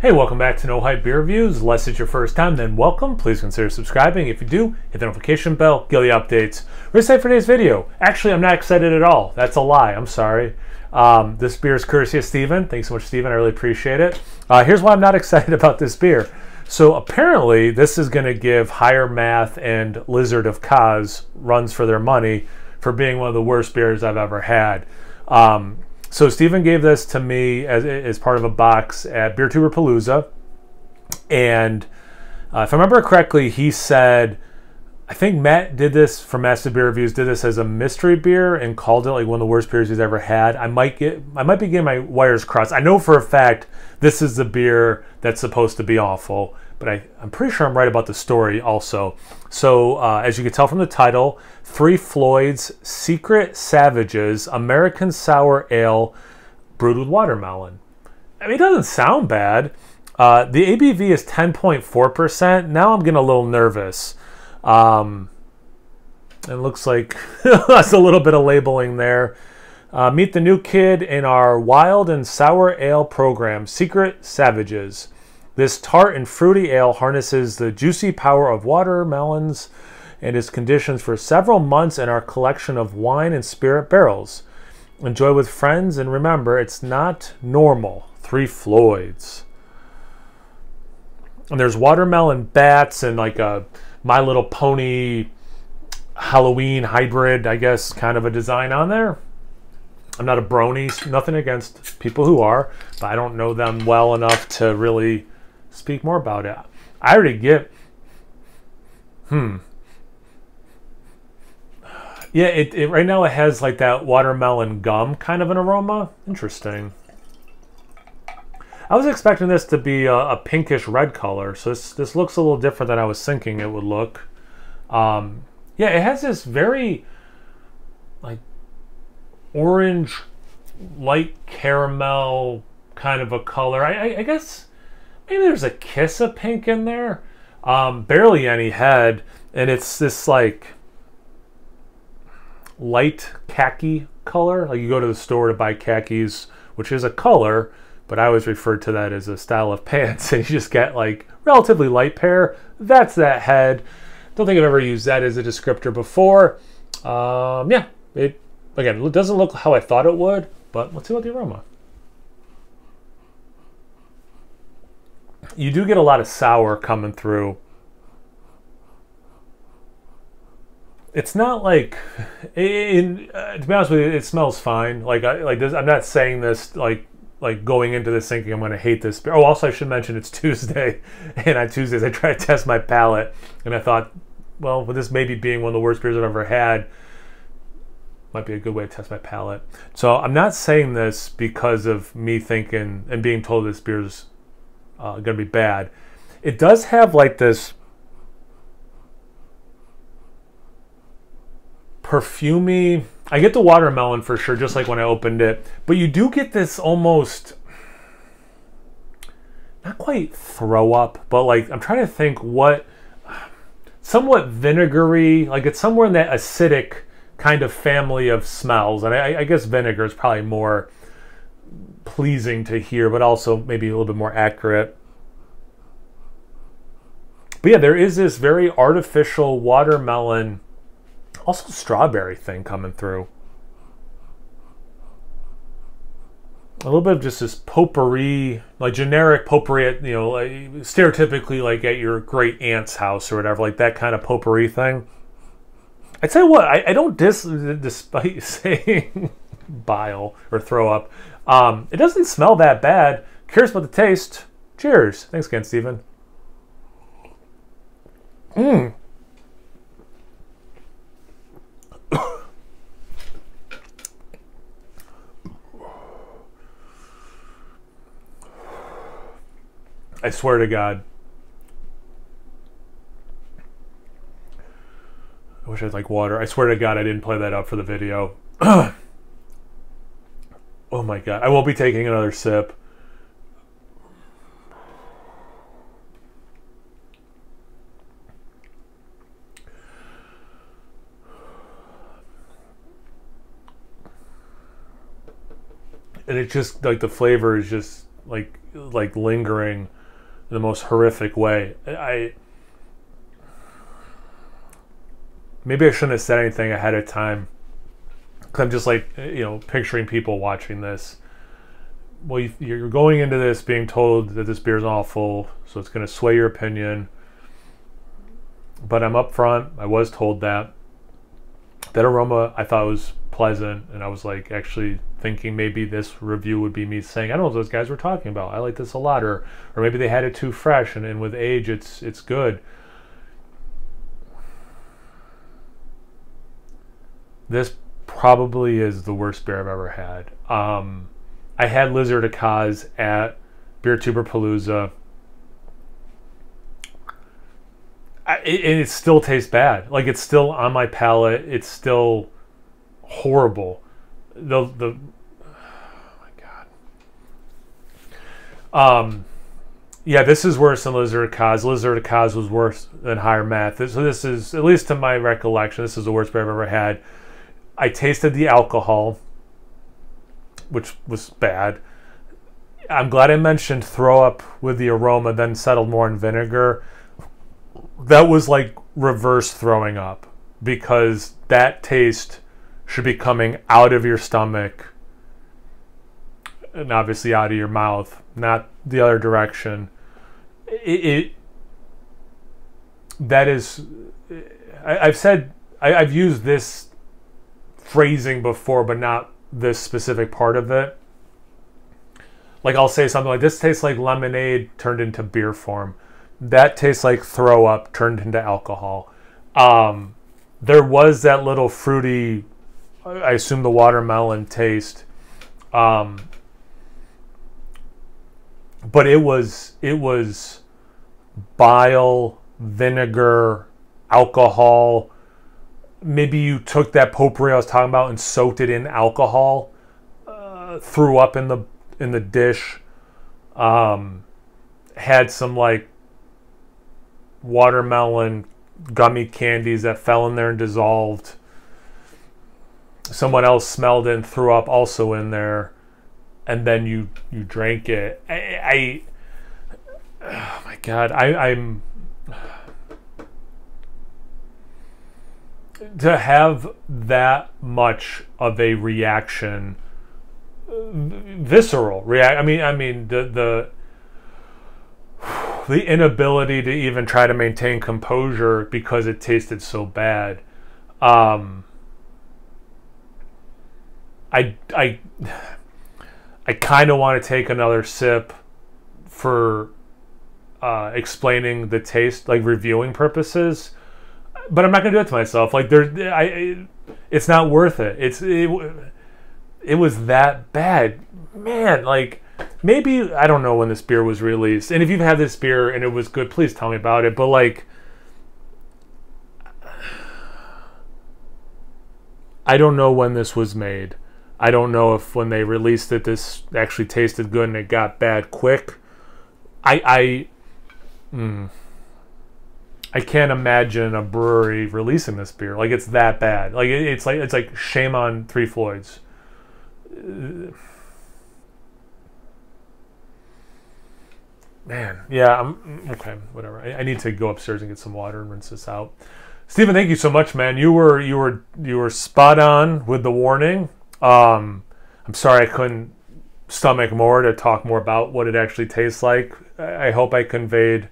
Hey, welcome back to No Hype Beer Reviews. Unless it's your first time, then welcome. Please consider subscribing. If you do, hit the notification bell, get the updates. We're excited for today's video. Actually, I'm not excited at all. That's a lie. I'm sorry. This beer is courtesy of Steven. Thanks so much, Steven. I really appreciate it. Here's why I'm not excited about this beer. So apparently, this is going to give Higher Math and Lizard of Kaz runs for their money for being one of the worst beers I've ever had. So Steven gave this to me as part of a box at BeerTuber Palooza. And if I remember correctly, he said, I think Matt did this for Massive Beer Reviews, did this as a mystery beer and called it like one of the worst beers he's ever had. I might be getting my wires crossed. I know for a fact this is the beer that's supposed to be awful, but I'm pretty sure I'm right about the story also. So as you can tell from the title, 3 Floyds Secret Savages American Sour Ale brewed with watermelon. I mean, it doesn't sound bad. The ABV is 10.4%. Now I'm getting a little nervous. It looks like that's a little bit of labeling there. Meet the new kid in our wild and sour ale program, Secret Savages. This tart and fruity ale harnesses the juicy power of watermelons and is conditioned for several months in our collection of wine and spirit barrels. Enjoy with friends, and remember, it's not normal. 3 Floyds. And there's watermelon bats and like a My Little Pony Halloween hybrid, I guess, kind of a design on there. I'm not a brony, nothing against people who are, but I don't know them well enough to really speak more about it. I already get, yeah, it right now it has like that watermelon gum kind of an aroma. Interesting. I was expecting this to be a pinkish red color, so this looks a little different than I was thinking it would look. Yeah, it has this very like orange, light caramel kind of a color. I guess maybe there's a kiss of pink in there. Barely any head, and it's this like light khaki color. Like you go to the store to buy khakis, which is a color, but I always refer to that as a style of pants, and you just get like relatively light pair. That's that head. Don't think I've ever used that as a descriptor before. Yeah, it doesn't look how I thought it would, but let's see what the aroma. You do get a lot of sour coming through. It's not like, to be honest with you, it smells fine. Like this, I'm not saying this like going into this thinking I'm going to hate this beer. Oh, also I should mention it's Tuesday, and on Tuesdays I try to test my palate, and I thought, well, with this maybe being one of the worst beers I've ever had, might be a good way to test my palate. So I'm not saying this because of me thinking and being told this beer's going to be bad. It does have like this perfumey, I get the watermelon for sure, just like when I opened it, but you do get this almost, not quite throw up, but like I'm trying to think what, somewhat vinegary, like it's somewhere in that acidic kind of family of smells, and I guess vinegar is probably more pleasing to hear, but also maybe a little bit more accurate. But yeah, there is this very artificial watermelon, also strawberry thing coming through. A little bit of just this potpourri, like generic potpourri, at, you know, like stereotypically like at your great aunt's house or whatever, like that kind of potpourri thing. I tell you what, I don't despite saying bile or throw up. It doesn't smell that bad. Curious about the taste. Cheers. Thanks again, Steven. I swear to God. I wish I had like water. I swear to God I didn't play that up for the video. Oh my God. I won't be taking another sip. And it's just like the flavor is just like like lingering in the most horrific way. Maybe I shouldn't have said anything ahead of time, because I'm just like, picturing people watching this. Well, you're going into this being told that this beer is awful, so it's going to sway your opinion. But I'm up front. I was told that. That aroma I thought was pleasant, and I was like actually thinking maybe this review would be me saying, I don't know what those guys were talking about. I like this a lot, or maybe they had it too fresh, and with age it's good. This probably is the worst beer I've ever had. I had Lizard of Kaz at Beer Tuber Palooza. It still tastes bad. Like, it's still on my palate. It's still horrible. Oh my god. Yeah, this is worse than Lizard of Kaz. Lizard of Kaz was worse than Higher Math. So this is, at least to my recollection, this is the worst beer I've ever had. I tasted the alcohol, which was bad. I'm glad I mentioned throw up with the aroma, then settled more in vinegar. That was like reverse throwing up, because that taste should be coming out of your stomach and obviously out of your mouth, not the other direction. That is, I've used this phrasing before, but not this specific part of it. Like, I'll say something like, this tastes like lemonade turned into beer form. That tastes like throw up turned into alcohol. There was that little fruity, I assume the watermelon taste. But it was bile, vinegar, alcohol. Maybe you took that potpourri I was talking about and soaked it in alcohol, threw up in the dish, had some like watermelon gummy candies that fell in there and dissolved. Someone else smelled it and threw up also in there, and then you drank it. Oh my god, I'm to have that much of a reaction, visceral react. I mean the inability to even try to maintain composure because it tasted so bad. I kind of want to take another sip for explaining the taste, like reviewing purposes. But I'm not gonna do it to myself. Like, it's not worth it. It was that bad, man. Like, maybe, I don't know when this beer was released. And if you've had this beer and it was good, please tell me about it. But like, I don't know when this was made. I don't know if when they released it, this actually tasted good and it got bad quick. I can't imagine a brewery releasing this beer. Like, it's that bad. Like, it's like shame on Three Floyds. Man, yeah, okay, whatever. I need to go upstairs and get some water and rinse this out. Steven, thank you so much, man. You were spot on with the warning. I'm sorry I couldn't stomach more to talk more about what it actually tastes like. I hope I conveyed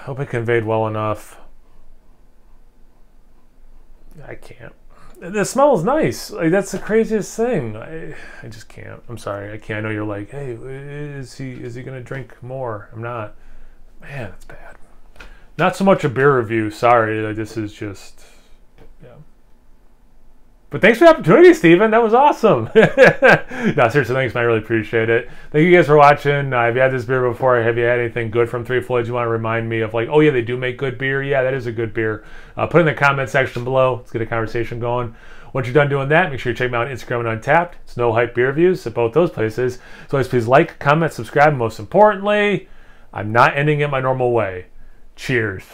well enough. I can't. The smell is nice. Like, that's the craziest thing. I just can't. I'm sorry. I can't. I know you're like, hey, is he gonna drink more? I'm not. Man, that's bad. Not so much a beer review. Sorry. Like, this is just, yeah. But thanks for the opportunity, Steven. That was awesome. No, seriously, thanks, man. I really appreciate it. Thank you guys for watching. Have you had this beer before? Have you had anything good from Three Floyds you want to remind me of? Like, oh, yeah, they do make good beer. Yeah, that is a good beer. Put it in the comment section below. Let's get a conversation going. Once you're done doing that, make sure you check me out on Instagram and Untapped. It's No Hype Beer Reviews at both those places. So always please like, comment, subscribe, and most importantly, I'm not ending it my normal way. Cheers.